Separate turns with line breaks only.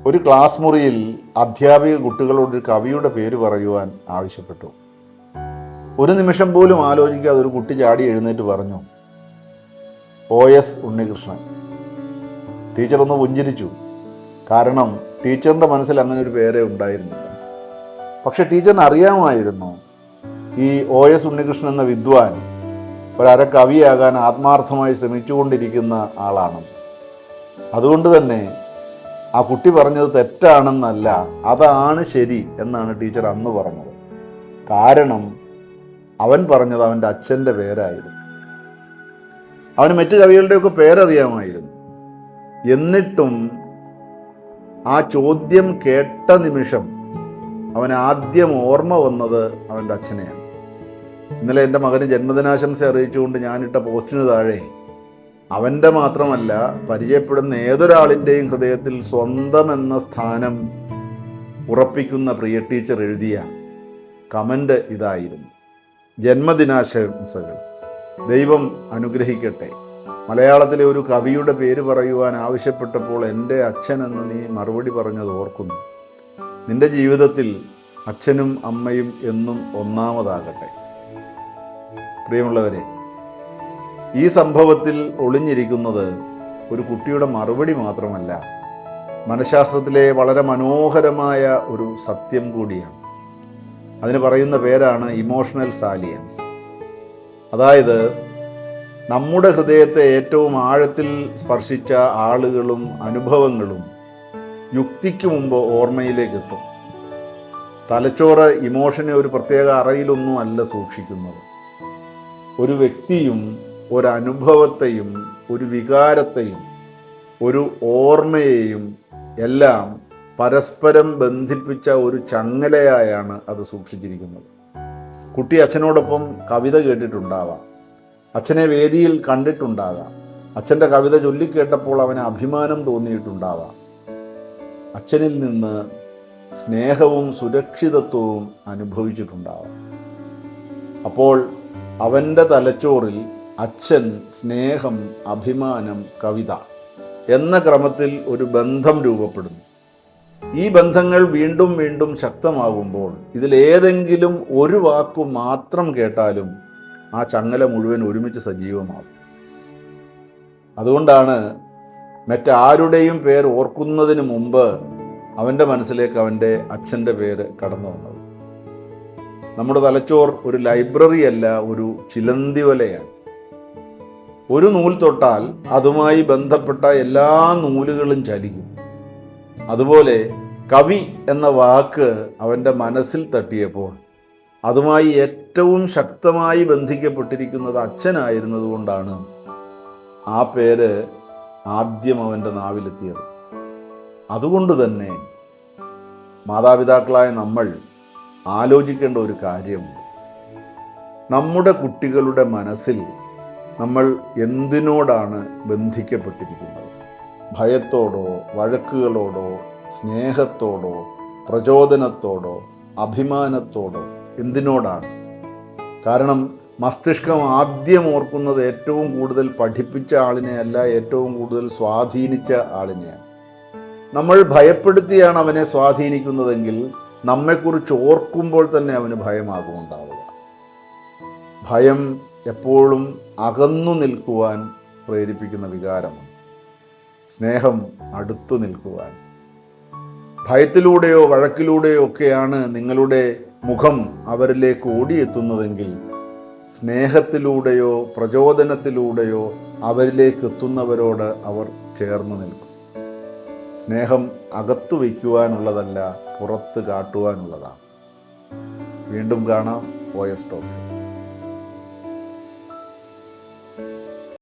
ഒരു ക്ലാസ് മുറിയിൽ അധ്യാപിക കുട്ടികളോട് ഒരു കവിയുടെ പേര് പറയുവാൻ ആവശ്യപ്പെട്ടു. ഒരു നിമിഷം പോലും ആലോചിക്കാതെ ഒരു കുട്ടി ചാടി എഴുന്നേറ്റ് പറഞ്ഞു, OS ഉണ്ണികൃഷ്ണൻ. ടീച്ചർ ഒന്ന് പുഞ്ചിരിച്ചു. കാരണം ടീച്ചറിൻ്റെ മനസ്സിൽ അങ്ങനെ ഒരു പേരേ ഉണ്ടായിരുന്നില്ല. പക്ഷെ ടീച്ചറിന് അറിയാമായിരുന്നു ഈ OS ഉണ്ണികൃഷ്ണൻ എന്ന വിദ്വാൻ ഒരര കവിയാകാൻ ആത്മാർത്ഥമായി ശ്രമിച്ചുകൊണ്ടിരിക്കുന്ന ആളാണ്. അതുകൊണ്ട് തന്നെ ആ കുട്ടി പറഞ്ഞത് തെറ്റാണെന്നല്ല, അതാണ് ശരി എന്നാണ് ടീച്ചർ അന്ന് പറഞ്ഞത്. കാരണം അവൻ പറഞ്ഞത് അവൻ്റെ അച്ഛൻ്റെ പേരായിരുന്നു. അവന് മറ്റു കവികളുടെയൊക്കെ പേരറിയാമായിരുന്നു. എന്നിട്ടും ആ ചോദ്യം കേട്ട നിമിഷം അവൻ ആദ്യം ഓർമ്മ വന്നത് അവൻ്റെ അച്ഛനെയാണ്. ഇന്നലെ എൻ്റെ മകന് ജന്മദിനാശംസ അറിയിച്ചുകൊണ്ട് ഞാനിട്ട പോസ്റ്റിന് താഴെ അവൻ്റെ മാത്രമല്ല, പരിചയപ്പെടുന്ന ഏതൊരാളിൻ്റെയും ഹൃദയത്തിൽ സ്വന്തം എന്ന സ്ഥാനം ഉറപ്പിക്കുന്ന പ്രിയ ടീച്ചർ എഴുതിയ കമൻ്റ് ഇതായിരുന്നു: ജന്മദിനാശംസകൾ, ദൈവം അനുഗ്രഹിക്കട്ടെ. മലയാളത്തിലെ ഒരു കവിയുടെ പേര് പറയുവാൻ ആവശ്യപ്പെട്ടപ്പോൾ എൻ്റെ അച്ഛൻ എന്ന് നീ മറുപടി പറഞ്ഞത് ഓർക്കുന്നു. നിൻ്റെ ജീവിതത്തിൽ അച്ഛനും അമ്മയും എന്നും ഒന്നാമതാകട്ടെ. പ്രിയമുള്ളവരെ, ഈ സംഭവത്തിൽ ഒളിഞ്ഞിരിക്കുന്നത് ഒരു കുട്ടിയുടെ മറുപടി മാത്രമല്ല, മനഃശാസ്ത്രത്തിലെ വളരെ മനോഹരമായ ഒരു സത്യം കൂടിയാണ്. അതിന് പറയുന്ന പേരാണ് ഇമോഷണൽ സാലിയൻസ്. അതായത് നമ്മുടെ ഹൃദയത്തെ ഏറ്റവും ആഴത്തിൽ സ്പർശിച്ച ആളുകളും അനുഭവങ്ങളും യുക്തിക്ക് മുമ്പ് ഓർമ്മയിലേക്ക് എത്തും. തലച്ചോറ് ഇമോഷനെ ഒരു പ്രത്യേക അറയിലൊന്നും അല്ല സൂക്ഷിക്കുന്നത്. ഒരു വ്യക്തിയും ഒരനുഭവത്തെയും ഒരു വികാരത്തെയും ഒരു ഓർമ്മയെയും എല്ലാം പരസ്പരം ബന്ധിപ്പിച്ച ഒരു ചങ്ങലയായാണ് അത് സൂക്ഷിച്ചിരിക്കുന്നത്. കുട്ടി അച്ഛനോടൊപ്പം കവിത കേട്ടിട്ടുണ്ടാവാം, അച്ഛനെ വേദിയിൽ കണ്ടിട്ടുണ്ടാകാം, അച്ഛൻ്റെ കവിത ചൊല്ലിക്കേട്ടപ്പോൾ അവന് അഭിമാനം തോന്നിയിട്ടുണ്ടാവാം, അച്ഛനിൽ നിന്ന് സ്നേഹവും സുരക്ഷിതത്വവും അനുഭവിച്ചിട്ടുണ്ടാവാം. അപ്പോൾ അവൻ്റെ തലച്ചോറിൽ അച്ഛൻ, സ്നേഹം, അഭിമാനം, കവിത എന്ന ക്രമത്തിൽ ഒരു ബന്ധം രൂപപ്പെടുന്നു. ഈ ബന്ധങ്ങൾ വീണ്ടും വീണ്ടും ശക്തമാകുമ്പോൾ ഇതിലേതെങ്കിലും ഒരു വാക്കു മാത്രം കേട്ടാലും ആ ചങ്ങല മുഴുവൻ ഒരുമിച്ച് സജീവമാകും. അതുകൊണ്ടാണ് മറ്റാരുടെയും പേര് ഓർക്കുന്നതിന് മുമ്പ് അവൻ്റെ മനസ്സിലേക്ക് അവൻ്റെ അച്ഛൻ്റെ പേര് കടന്നു വന്നത്. നമ്മുടെ തലച്ചോർ ഒരു ലൈബ്രറി അല്ല, ഒരു ചിലന്തിവലയാണ്. ഒരു നൂൽ തൊട്ടാൽ അതുമായി ബന്ധപ്പെട്ട എല്ലാ നൂലുകളും ചലിക്കും. അതുപോലെ കവി എന്ന വാക്ക് അവൻ്റെ മനസ്സിൽ തട്ടിയപ്പോൾ അതുമായി ഏറ്റവും ശക്തമായി ബന്ധിക്കപ്പെട്ടിരിക്കുന്നത് അച്ഛനായിരുന്നത് കൊണ്ടാണ് ആ പേര് ആദ്യം അവൻ്റെ നാവിലെത്തിയത്. അതുകൊണ്ട് തന്നെ മാതാപിതാക്കളായ നമ്മൾ ആലോചിക്കേണ്ട ഒരു കാര്യമുണ്ട്. നമ്മുടെ കുട്ടികളുടെ മനസ്സിൽ നമ്മൾ എന്തിനോടാണ് ബന്ധിക്കപ്പെട്ടിരിക്കുന്നത്? ഭയത്തോടോ, വഴക്കുകളോടോ, സ്നേഹത്തോടോ, പ്രചോദനത്തോടോ, അഭിമാനത്തോടോ, എന്തിനോടാണ്? കാരണം മസ്തിഷ്കം ആദ്യം ഓർക്കുന്നത് ഏറ്റവും കൂടുതൽ പഠിപ്പിച്ച ആളിനെയല്ല, ഏറ്റവും കൂടുതൽ സ്വാധീനിച്ച ആളിനെയാണ്. നമ്മൾ ഭയപ്പെടുത്തിയാണ് അവനെ സ്വാധീനിക്കുന്നതെങ്കിൽ നമ്മെക്കുറിച്ച് ഓർക്കുമ്പോൾ തന്നെ അവന് ഭയമാകുമുണ്ടാവുക. ഭയം എപ്പോഴും അകന്നു നിൽക്കുവാൻ പ്രേരിപ്പിക്കുന്ന വികാരമാണ്. സ്നേഹം അടുത്തു നിൽക്കുവാൻ. ഭയത്തിലൂടെയോ വഴക്കിലൂടെയോ ഒക്കെയാണ് നിങ്ങളുടെ മുഖം അവരിലേക്ക് ഓടിയെത്തുന്നതെങ്കിൽ സ്നേഹത്തിലൂടെയോ പ്രചോദനത്തിലൂടെയോ അവരിലേക്ക് എത്തുന്നവരോട് അവർ ചേർന്ന് നിൽക്കും. സ്നേഹം അകത്തു വയ്ക്കുവാനുള്ളതല്ല, പുറത്ത് കാട്ടുവാനുള്ളതാണ്. വീണ്ടും കാണാം OS ടോക്സ്.